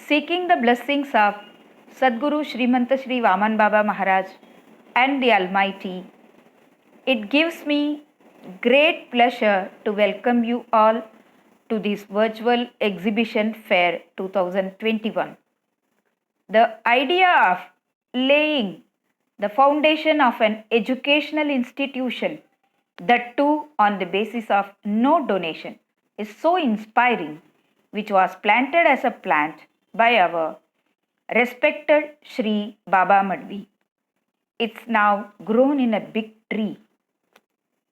seeking the blessings of Sadguru Srimanta Shri Vaman Baba Maharaj and the Almighty, it gives me great pleasure to welcome you all to this virtual exhibition fair 2021. The idea of laying the foundation of an educational institution, that too on the basis of no donation, is so inspiring, which was planted as a plant by our respected Sri Baba Madhvi. It's now grown in a big tree.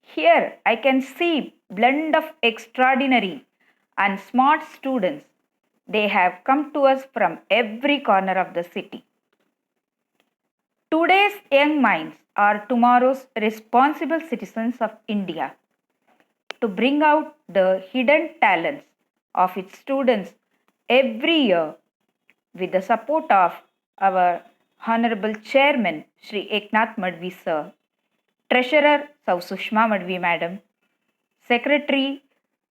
Here I can see blend of extraordinary and smart students. They have come to us from every corner of the city. Today's young minds are tomorrow's responsible citizens of India. To bring out the hidden talents of its students every year, with the support of our Honorable Chairman Shri Eknath Madhvi Sir, Treasurer Sau Sushma Madhvi Madam, Secretary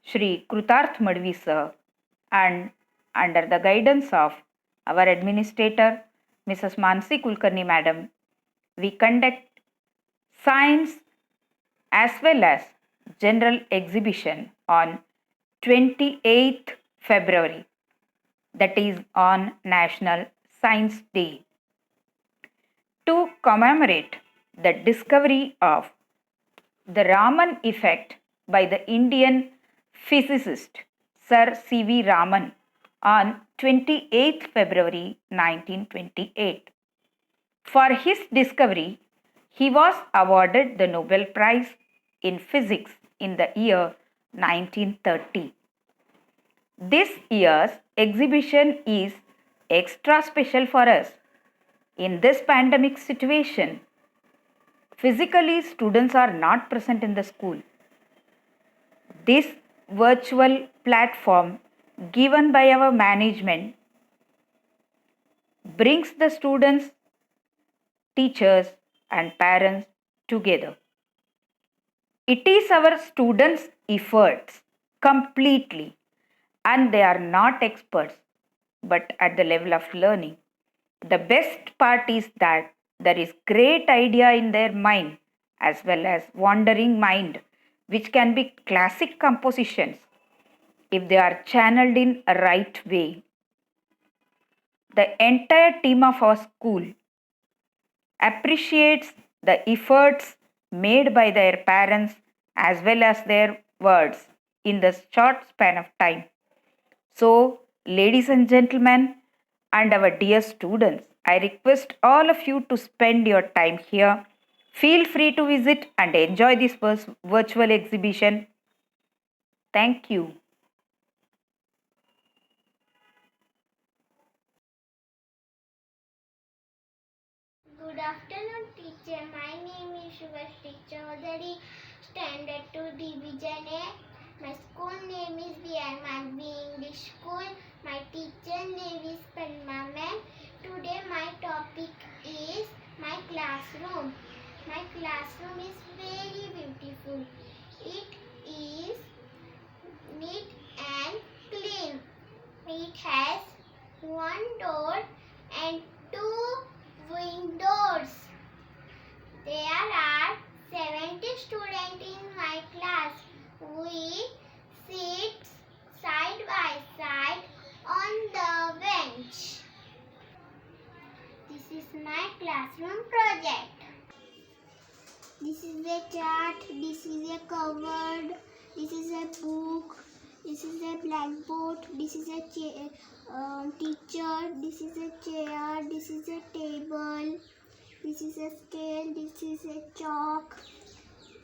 Shri Krutarth Madhvi Sir, and under the guidance of our Administrator Mrs. Mansi Kulkarni Madam, we conduct science as well as general exhibition on 28th February, that is on National Science Day, to commemorate the discovery of the Raman effect by the Indian physicist Sir C.V. Raman on 28th February 1928. For his discovery, he was awarded the Nobel Prize in Physics in the year 1930. This year's exhibition is extra special for us. In this pandemic situation, physically students are not present in the school. This virtual platform given by our management brings the students, teachers and parents together. It is our students' efforts completely, and they are not experts but at the level of learning. The best part is that there is great idea in their mind as well as wandering mind, which can be classic compositions if they are channeled in a right way. The entire team of our school appreciates the efforts made by their parents as well as their words in the short span of time. So, ladies and gentlemen, and our dear students, I request all of you to spend your time here. Feel free to visit and enjoy this virtual exhibition. Thank you. Good afternoon, teacher. My name is Shubhashri Chaudhary, Standard 2 Division A. My school name is B.R. Madhvi English School. My teacher name is Padma ma'am. Today my topic is my classroom. My classroom is very beautiful. It is neat and clean. It has one door and two windows. There are 70 students in my class. We sit side by side on the bench. This is my classroom project. This is a chart, this is a cupboard, this is a book, this is a blackboard, this is a teacher, this is a chair, this is a table, this is a scale, this is a chalk,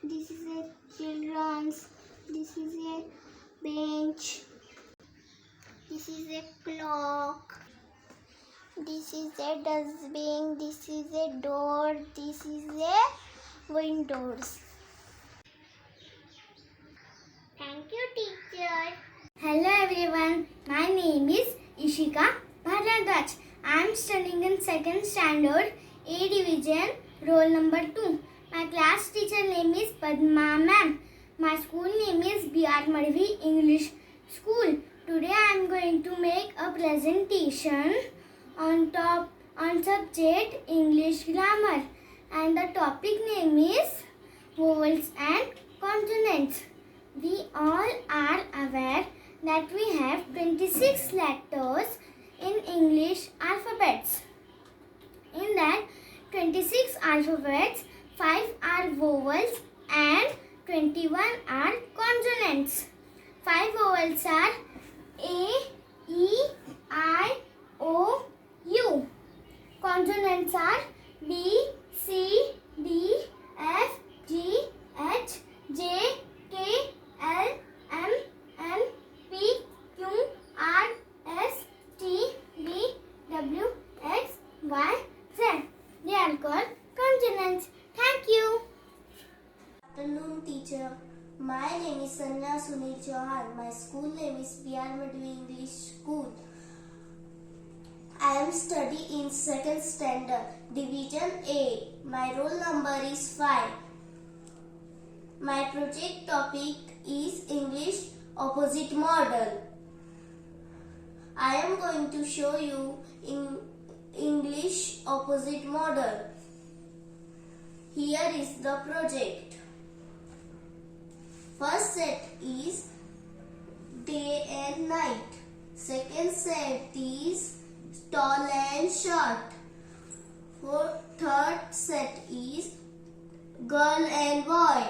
this is a children's, this is a bench, this is a clock, this is a dustbin, this is a door, this is a windows. Thank you, teacher. Hello everyone, my name is Ishika Bharadwaj. I am studying in 2nd standard A division, roll number 2. My class teacher name is Padma ma'am. My school name is B.R. Madhvi English School. Today I am going to make a presentation on subject English grammar, and the topic name is vowels and consonants. We all are aware that we have 26 letters in English alphabets. In that 26 alphabets, 5 are vowels and 21 are consonants. 5 vowels are A, E, I, O, U. Consonants are B, C, D, F, G, H, J, K, L, M, N, P, Q, R, S, T, V, W, X, Y, Z. They are called consonants. Thank you. Good afternoon, teacher. My name is Sanya Sunil Chauhan. My school name is B.R. Madhvi English School. I am studying in 2nd standard, Division A. My roll number is 5. My project topic is English opposite model. I am going to show you in English opposite model. Here is the project. First set is day and night. Second set is tall and short. Third set is girl and boy.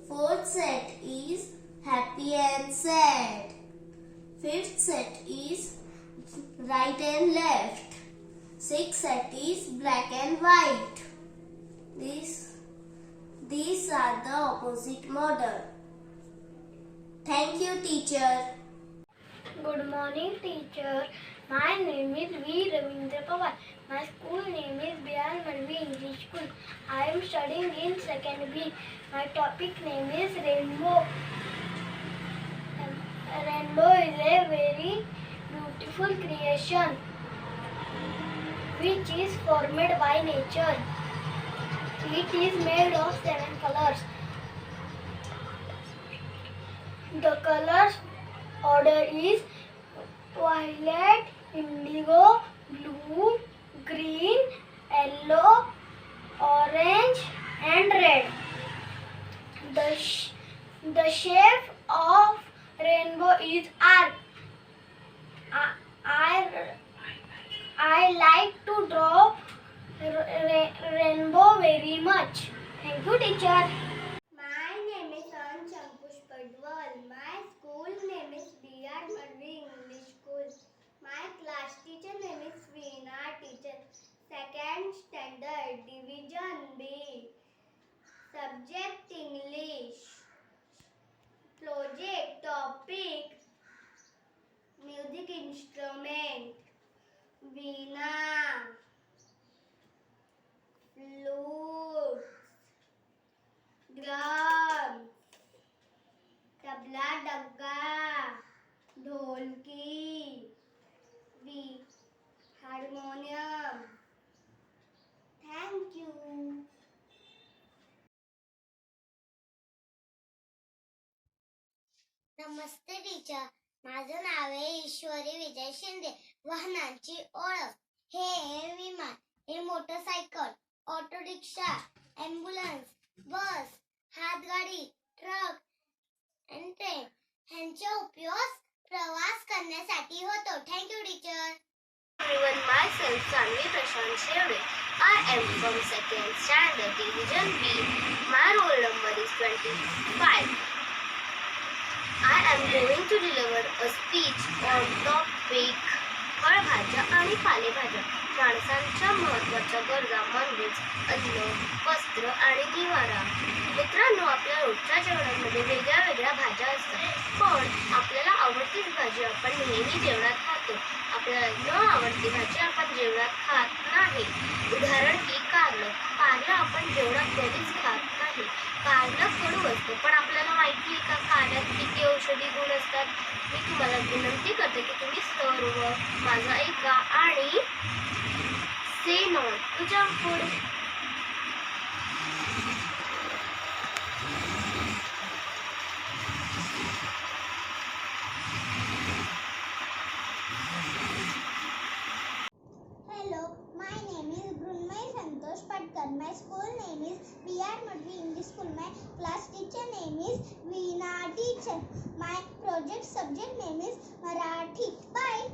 Fourth set is happy and sad. Fifth set is right and left. Sixth set is black and white. These are the opposite model. Thank you, teacher. Good morning, teacher. My name is V. Ravindra Pawar. My school name is B.R. Madhvi English School. I am studying in 2nd B. My topic name is rainbow. Rainbow is a very beautiful creation which is formed by nature. It is made of 7 colors. The colors order is violet, indigo, blue, green, yellow, orange and red. The shape of rainbow is arc. I like to draw rainbow very much. Thank you, teacher. My name is Ansh Ankush Padwal. My school name is B.R. Madhvi English School. My class teacher name is Veena teacher. 2nd standard, Division B. Subject English. Project topic music instrument. Veena, flute, drum, tabla dagga, dholki, harmonium. Thank you. नमस्ते teacher. माझं नाव आहे ईश्वरी विजय शिंदे. वाहनांची ओळख. हे विमान, हे motorcycle, auto rickshaw, ambulance, बस, हातगाडी, truck आणि train ह्यांचा उपयोग प्रवास करण्यासाठी होतो. Thank you teacher. Everyone, myself Sanvi Prashant Shevde. I am from 2nd standard, Division B. My roll number is 25. I am going to deliver a speech on topic फळभाज्या आणि पालेभाज्या. माणसांच्या महत्त्वाच्या गरजा म्हणजेच अन्न, वस्त्र आणि निवारा. मित्रांनो, आपल्या रोजच्या जेवणामध्ये वेगळ्या वेगळ्या भाज्या असतात, पण आपल्याला आवडतीच भाजी आपण नेहमी जेवणात खातो. आपल्याला न आवडती भाजी आपण जेवणात खात नाही. उदाहरण की कारलं. कारलं आपण जेवणात कधीच खात नाही. कारलं कडू असतं, पण आपल्याला माहिती आहे का कारल्यात किती औषधी गुण असतात. मी तुम्हाला विनंती करते की तुम्ही सर्व माझं ऐका आणि say no to junk food. Madhvi English School. My class teacher name is Veena teacher. My project subject name is Marathi. Bye.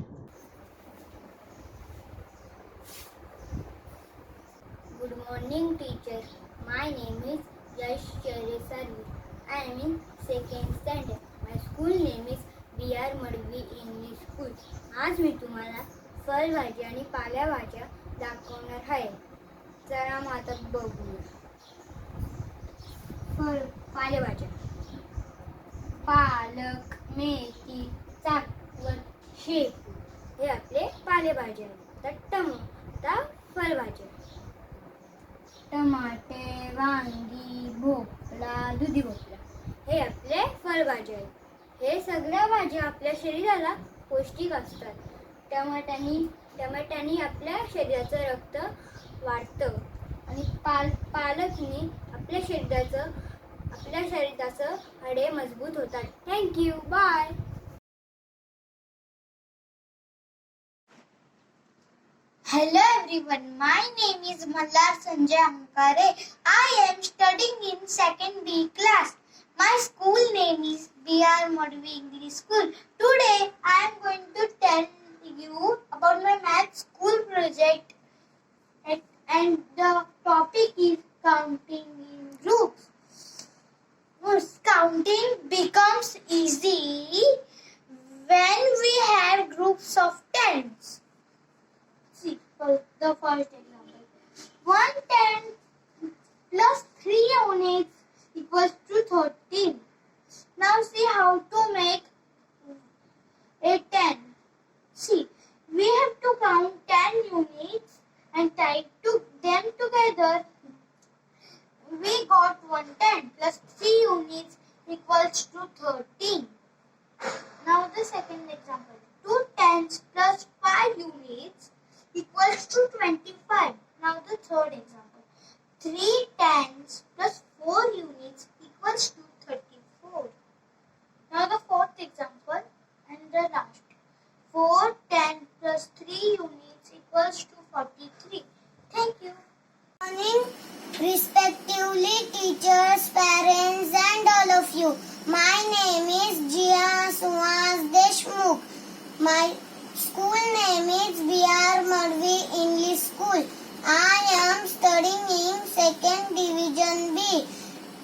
Good morning, teacher. My name is Yash Sarvi. I am in second standard. My school name is B.R. Madhvi English School. आज मी तुम्हाला फळभाज्या आणि पालेभाज्या दाखवणार आहे. चला मग आता बघूया. पालेभाज्या: पालक, मेथी, चाकवत, शेपू हे आपले पालेभाज्या आहेत. आता फळभाज्या: टमाटे, वांगी, भोपळा, दुधी भोपळा हे आपले फळभाज्या आहेत. हे सगळ्या भाज्या आपल्या शरीराला पौष्टिक असतात. टमाट्यानी आपल्या शरीराचं रक्त वाढतं आणि पालकनी आपल्या शरीराचं हाडे मजबूत होतात. Thank you. Bye. Hello everyone, my name is Mallar Sanjay Ankare. I am studying in 2nd B class. My school name is B.R. Madhvi English School. Today I am going to tell you about my math school project and the topic is counting in groups. Counting becomes easy when we have groups of tens. See, the first example. 110 plus 3 units equals to 13. Now see how to make a 10. See, we have to count 10 units and type them together. We got 110 plus 3 units equals to 13. Now the second example. 2 tens plus 5 units equals to 25. Now the third example. 3 tens plus 4 units equals to 34. Now the fourth example and the last. 4 tens plus 3 units equals to 43. Thank you. Good morning, respectively teachers, parents and all of you. My name is Jia Suhas Deshmukh. My school name is B.R. Madhvi English School. I am studying in 2nd Division B.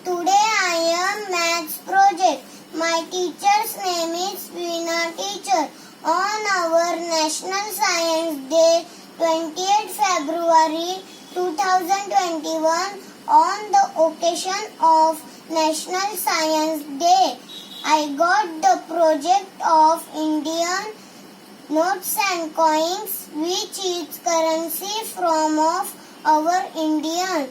Today I am maths project. My teacher's name is Veena teacher. On our National Science Day, 28th February 2021, on the occasion of National Science Day, I got the project of Indian notes and coins, which is currency from of our Indian.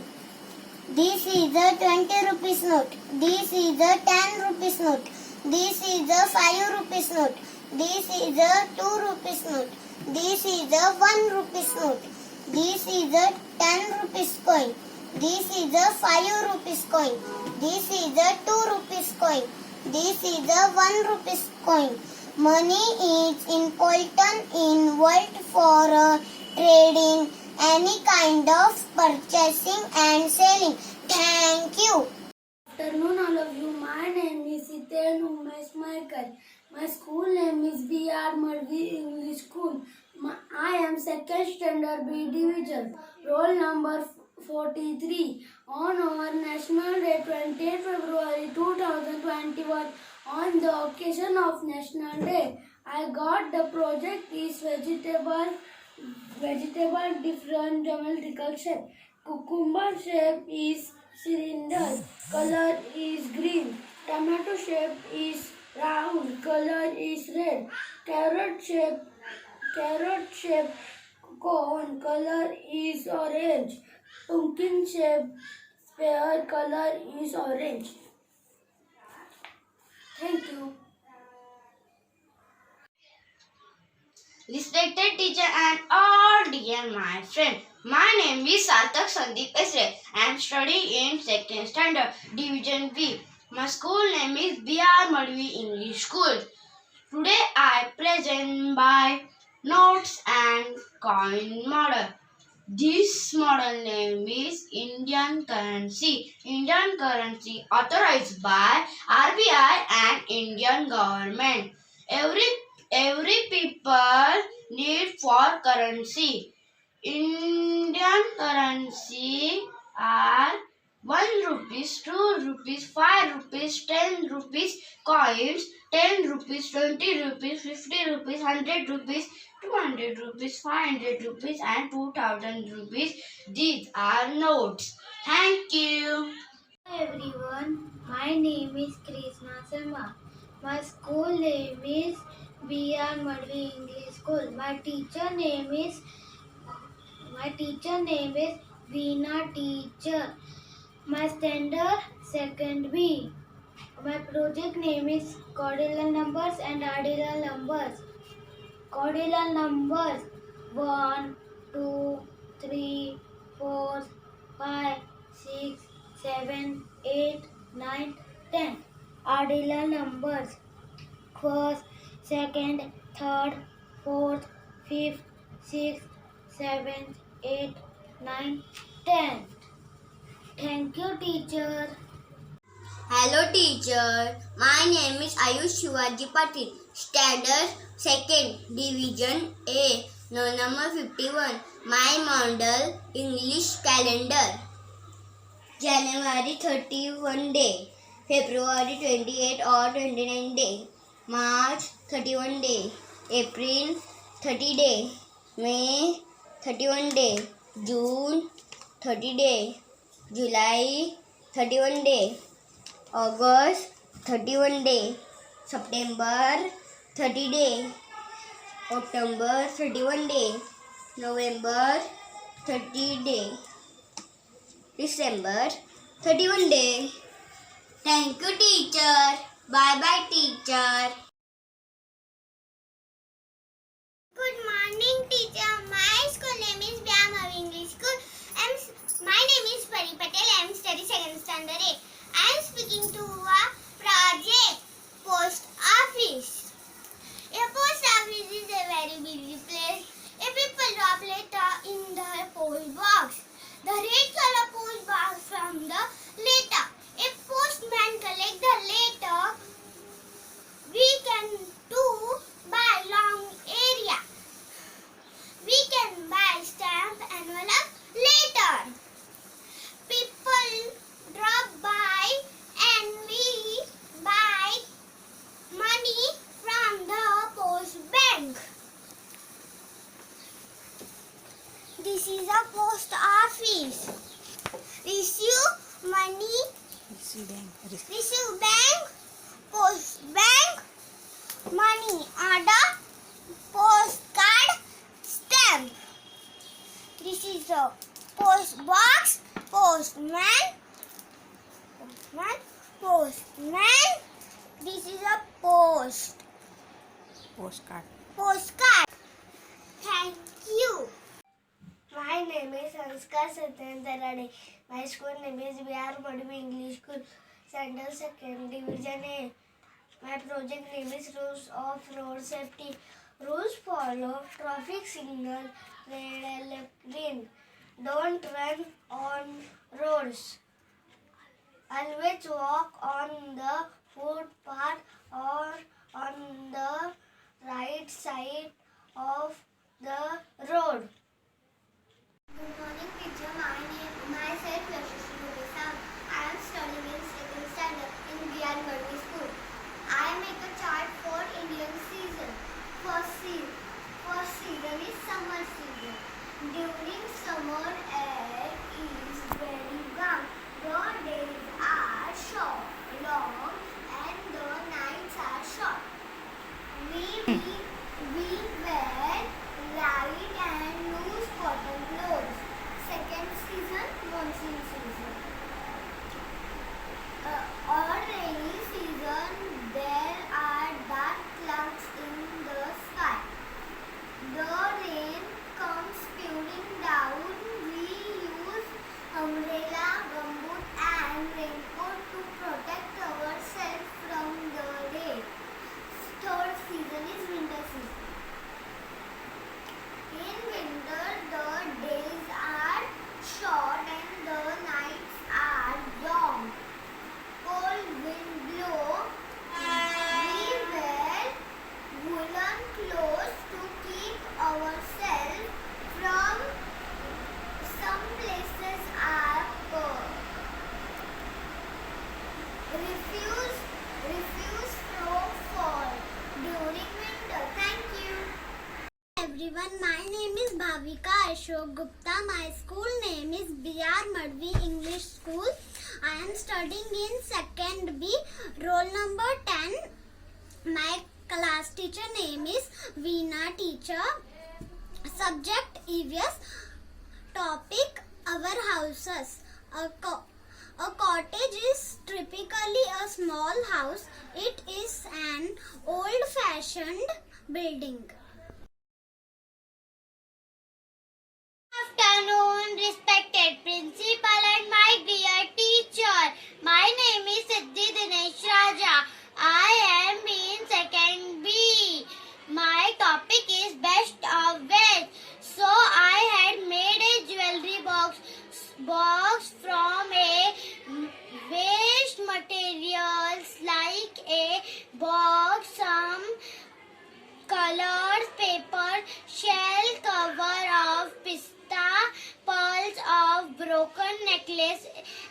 This is a 20 rupees note. This is a 10 rupees note. This is a 5 rupees note. This is a 2 rupees note. This is a 1 rupees note. This is a 10 rupees coin. This is a 5 rupees coin. This is a 2 rupees coin. This is a 1 rupees coin. Money is important in world for trading, any kind of purchasing and selling. Thank you. Good afternoon, all of you. My name is Hiten Umesh Michael. My school name is B.R. Madhvi English School. I am 2nd standard B division. Roll number 43. On our National Day, 20th February 2021, on the occasion of National Day, I got the project is vegetable different geometrical shape. Cucumber shape is cylinder, color is green. Tomato shape is round, color is red. Carrot shape cone, color is orange. Pumpkin shape sphere, color is orange. Thank you. Respected teacher and all dear my friend, my name is Sarthak Sandeep Esre. I am studying in 2nd standard Division B. My school name is B.R. Madhvi English School. Today I present my notes and coin model. This model name is Indian currency. Indian currency authorized by RBI and Indian government. Every people need for currency. Indian currency are 1 rupees, 2 rupees, 5 rupees, 10 rupees coins, 10 rupees, 20 rupees, 50 rupees, 100 rupees, 200 rupees, 500 rupees and 2000 rupees. These are notes. Thank you. Hi everyone, my name is Krishna Sharma. My school name is B.R. Madhvi English School. My teacher name is Veena Teacher. My standard second B. My project name is Cardinal numbers and ordinal numbers. Cardinal numbers 1, 2, 3, 4, 5, 6, 7, 8, 9, 10. Ordinal numbers first, second, third, fourth, fifth, sixth, seventh, eighth, ninth, 10th. Thank you, teacher. Hello teacher, my name is Ayush Shivaji Patil, Standard 2nd Division A, no number 51, my model English calendar. January 31 day, February 28 or 29 day, March 31 day, April 30 day, May 31 day, June 30 day, July 31 day, August 31 day, September 30 day, October 31 day, November 30 day, December 31 day. Thank you teacher. Bye bye teacher. Good morning, teacher. My school name is Vyama English School. My name is Pari Patel. I am studying second standard A. I am speaking to a project post office. A post office is a very busy place. A people drop letter in the post box. The red color post box from the letter. A postman collect the letter. We can do by long area. We can buy stamp, envelope, letter. People drop by and we buy money from the post bank. This is a post office. Receive money. Receive bank. Post bank. Money order. Postcard. Stamp. This is a post box. Postman. Postman. This is a postcard. Thank you. My name is Sanskar Satyendra Rade. My school name is B.R. Madhvi English School, Standard 2nd Division A. My project name is Rules of Road Safety. Rules follow traffic signal, red, left, green. Don't run on roads. Always walk on the footpath or on the right side of the road. Good morning, teacher. Myself Yashasvi Gurusam. I am studying in second standard in B.R. Madhvi School. I make a chart for Indian season. First season is summer season. During summer, air is very warm. The days are short, long, and the nights are short. We wear light and loose cotton clothes. Second season, monsoon season. Or rainy season, there are dark clouds in the sky. The rain comes pouring down. We use umbrella, gumboot and raincoat to protect ourselves from the rain. Third season is winter season. In winter, the days everyone. My name is Bhavika Ashok Gupta. My school name is B.R. Madvi English School. I am studying in 2nd B, roll number 10. My class teacher name is Veena teacher. Subject EVS. Topic our houses. A cottage is typically a small house. It is an old-fashioned building. Afternoon, respected principal and my dear teacher. My name is Siddhi Dinesh Raja. I am in 2nd B. My topic is best of waste. So I had made a jewelry box from a waste materials like a box, some colored paper, shell cover of pista, pearls of broken necklace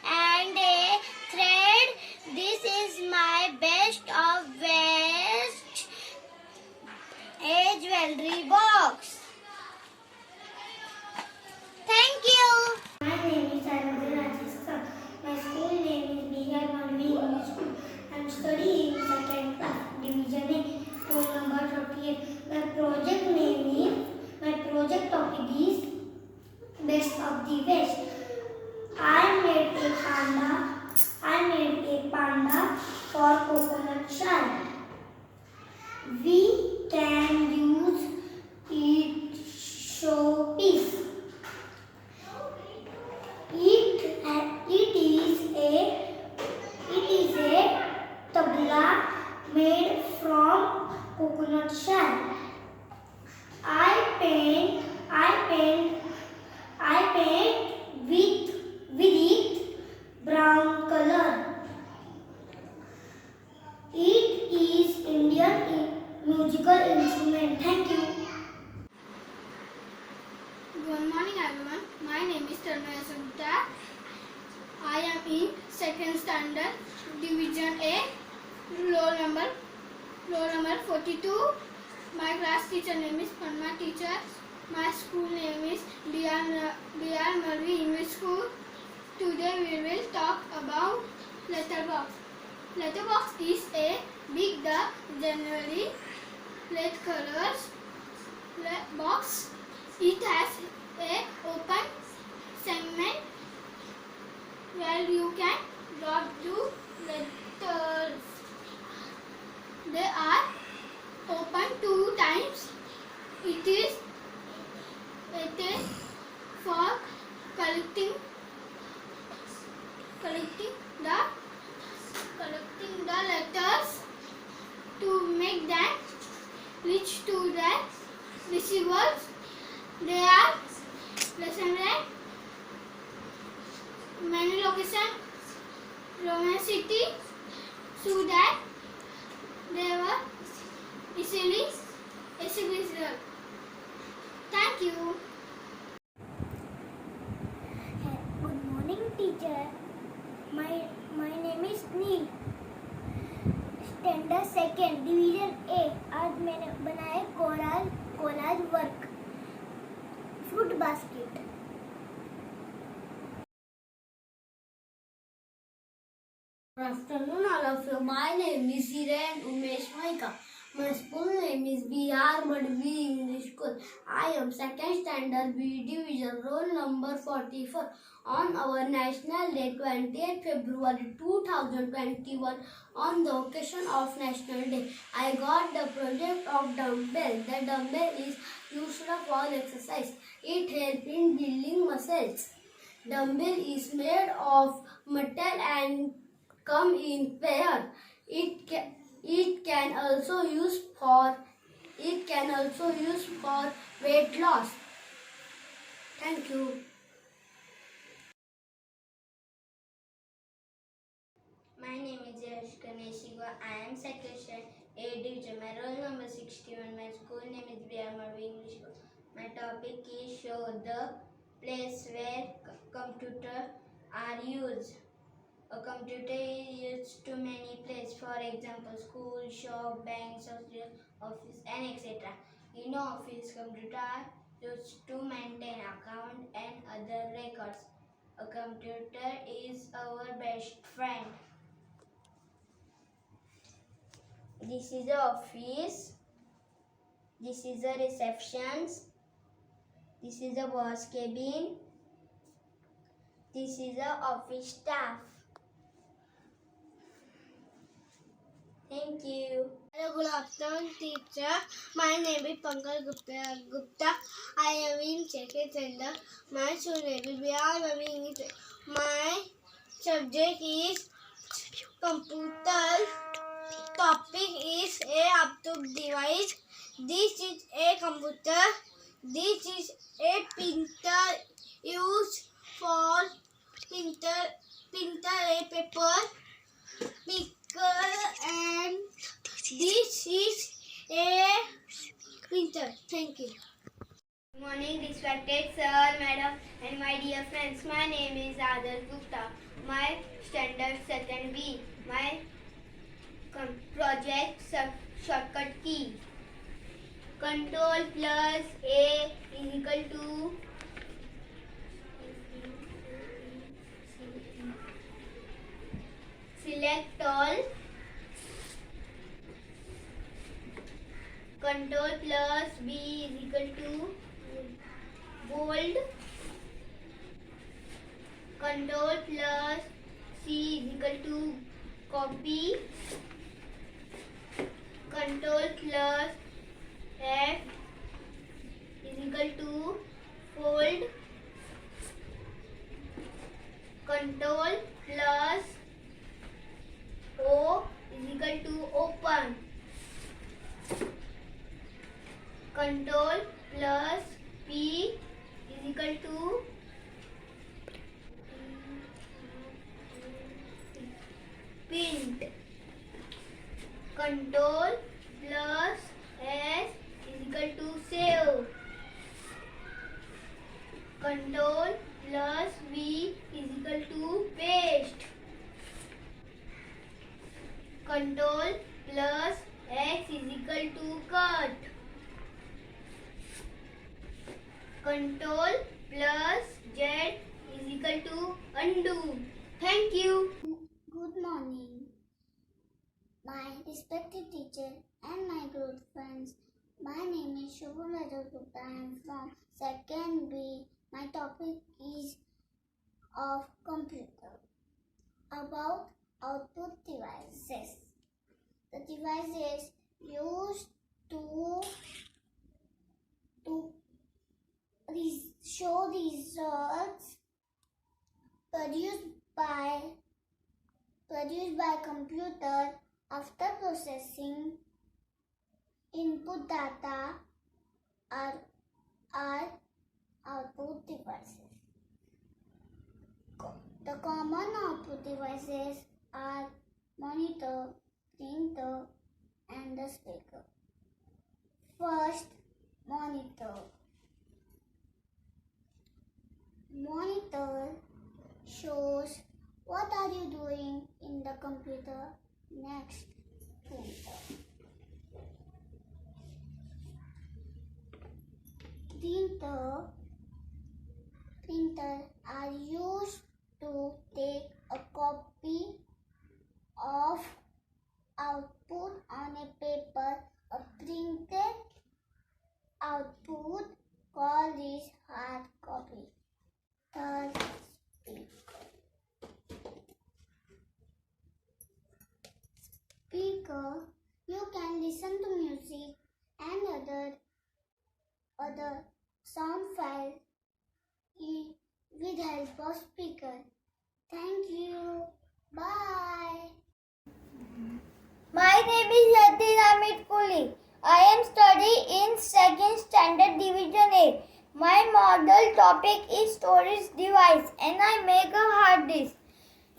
and a thread. This is my best of waste, a jewelry box. Thank you. My name is Arundhati Rajasthan. My school name is B.R. Madvi English School. I am studying in 2nd class, Division A, roll number 38. My project topic is best of the West. I made a panda for coconut shell. We can use it showpiece. It is a tabla made from coconut shell. I paint with it brown color. It is Indian musical instrument. Thank you. Good morning everyone. My name is Tanmaya Gupta. I am in 2nd standard, Division A, roll number 42. My class teacher name is Panma teacher. My school name is B.R. Madvi English School. Today we will talk about letterbox. Letterbox is a big generally red colors box. It has a open segment where you can drop two letters. They are open 2 times. It is for collecting the letters to make them reach to the receivers. They are lesson read, menu location, Roman city, so that they were easily accessible. Thank you. Good morning, teacher. My name is Neil. Standard 2nd division A. आज मैंने बनाया collage work fruit basket. Good afternoon, all of you. My name is Hiren Umesh Maika. My school name is B.R. Madvi English School. I am 2nd standard B division, roll number 44. On our National Day, 20th February 2021, on the occasion of National Day, I got the project of dumbbell. The dumbbell is used for exercise. It helps in building muscles. Dumbbell is made of metal and come in pair. It can also use for weight loss. Thank you. My name is Yash Ganeshiva. I am second standard A division. My roll number 61. My school name is B.R. Madvi English School. My topic is show the place where computers are used. A computer is used to many places. For example, school, shop, banks, hospital, office, and etc. In office, computer are used to maintain account and other records. A computer is our best friend. This is the office. This is the receptions. This is the boss cabin. This is the office staff. Thank you. Hello, good afternoon, teacher. My name is Pankaj Gupta. I am in second standard. My school name is B.R. English. My subject is computer. Topic is a laptop device. This is a computer. This is a printer used for printer a paper, picker, and this is a printer. Thank you. Good morning, respected sir, madam, and my dear friends. My name is Adarsh Gupta. My standard second B. My project shortcut key. Control plus A is equal to select all. Control plus B is equal to bold. Control plus C is equal to copy. Control plus F is equal to fold. Control plus O is equal to open. Control plus P is equal to print. Control plus S is equal to save. Control plus V is equal to paste. Control plus X is equal to cut. Control plus Z is equal to undo. Thank you. Good morning, my respected teacher and my good friends. My name is Shubham Rajat Gupta. I am from second B. My topic is of computer about output devices. The devices used to show results produced by computer after processing input data are output devices. The common output devices are monitor, printer, and the speaker. First, monitor. Monitor shows what are you doing in the computer. Next, printer. Printer are used to take a copy of output on a paper. A printed output called is hard copy. Third, speaker. You can listen to music and other sound files with help of speaker. Thank you. Bye. My name is Yatin Amit Kuli. I am studying in second standard division A. My model topic is storage device and I make a hard disk.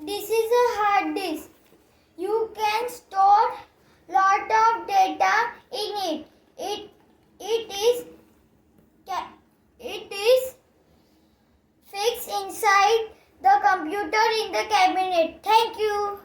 This is a hard disk. You can store lot of data in it. It is fixed inside the computer in the cabinet. Thank you.